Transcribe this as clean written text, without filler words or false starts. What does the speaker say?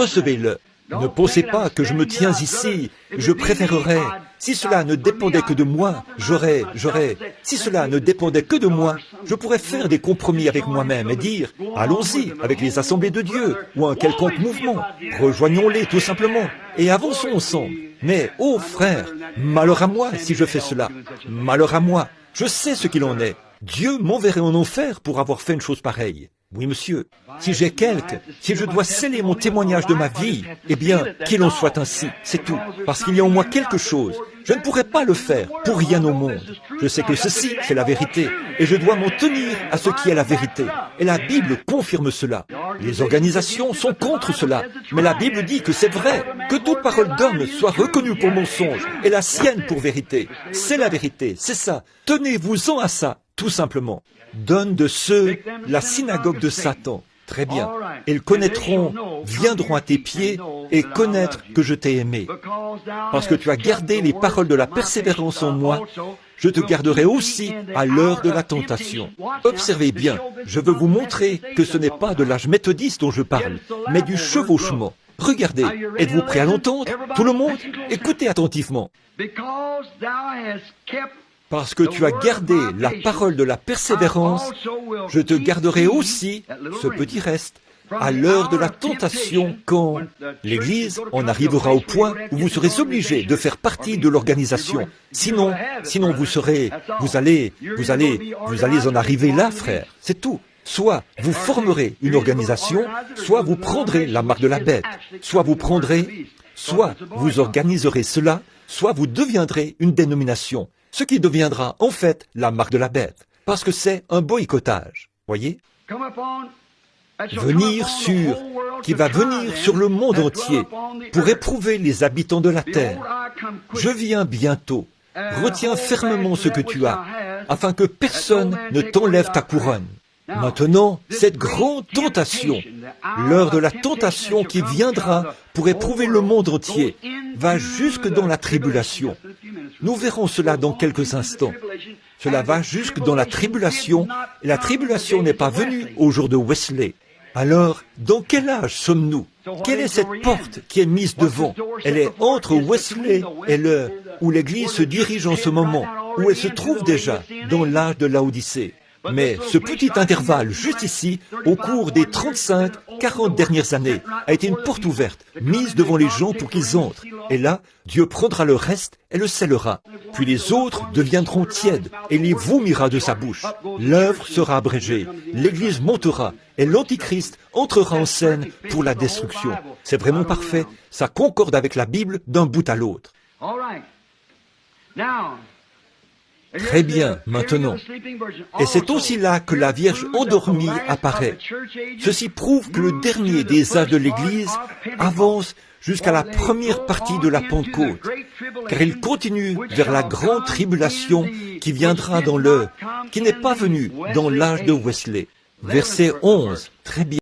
recevez-le. Ne pensez pas que je me tiens ici, je préférerais, si cela ne dépendait que de moi, si cela ne dépendait que de moi, je pourrais faire des compromis avec moi-même et dire, allons-y avec les assemblées de Dieu ou un quelconque mouvement, rejoignons-les tout simplement et avançons ensemble. Mais, ô frère, malheur à moi si je fais cela, malheur à moi, je sais ce qu'il en est. Dieu m'enverrait en enfer pour avoir fait une chose pareille. Oui, monsieur, si je dois sceller mon témoignage de ma vie, eh bien, qu'il en soit ainsi, c'est tout. Parce qu'il y a en moi quelque chose. Je ne pourrais pas le faire pour rien au monde. Je sais que ceci, c'est la vérité, et je dois m'en tenir à ce qui est la vérité. Et la Bible confirme cela. Les organisations sont contre cela, mais la Bible dit que c'est vrai, que toute parole d'homme soit reconnue pour mensonge, et la sienne pour vérité. C'est la vérité, c'est ça. Tenez-vous-en à ça, tout simplement. Donne de ceux la synagogue de Satan. Très bien. Ils connaîtront, viendront à tes pieds et connaître que je t'ai aimé. Parce que tu as gardé les paroles de la persévérance en moi, je te garderai aussi à l'heure de la tentation. Observez bien, je veux vous montrer que ce n'est pas de l'âge méthodiste dont je parle, mais du chevauchement. Regardez, êtes-vous prêts à l'entendre? Tout le monde, écoutez attentivement. Parce que tu as gardé la parole de la persévérance, je te garderai aussi, ce petit reste, à l'heure de la tentation quand l'Église en arrivera au point où vous serez obligés de faire partie de l'organisation. Sinon vous allez en arriver là, frère. C'est tout. Soit vous formerez une organisation, soit vous prendrez la marque de la bête. Soit vous organiserez cela, soit vous deviendrez une dénomination. Ce qui deviendra en fait la marque de la bête, parce que c'est un boycottage, voyez? Qui va venir sur le monde entier pour éprouver les habitants de la terre. Je viens bientôt. Retiens fermement ce que tu as, afin que personne ne t'enlève ta couronne. Maintenant, cette grande tentation, l'heure de la tentation qui viendra pour éprouver le monde entier, va jusque dans la tribulation. Nous verrons cela dans quelques instants. Cela va jusque dans la tribulation, et la tribulation n'est pas venue au jour de Wesley. Alors, dans quel âge sommes-nous? Quelle est cette porte qui est mise devant? Elle est entre Wesley et l'heure où l'Église se dirige en ce moment, où elle se trouve déjà dans l'âge de Laodicée. Mais ce petit intervalle, juste ici, au cours des 35-40 dernières années, a été une porte ouverte, mise devant les gens pour qu'ils entrent. Et là, Dieu prendra le reste et le scellera. Puis les autres deviendront tièdes et les vomira de sa bouche. L'œuvre sera abrégée, l'Église montera et l'Antichrist entrera en scène pour la destruction. C'est vraiment parfait, ça concorde avec la Bible d'un bout à l'autre. Très bien, maintenant. Et c'est aussi là que la Vierge endormie apparaît. Ceci prouve que le dernier des âges de l'Église avance jusqu'à la première partie de la Pentecôte, car il continue vers la grande tribulation qui viendra qui n'est pas venue dans l'âge de Wesley. Verset 11, très bien.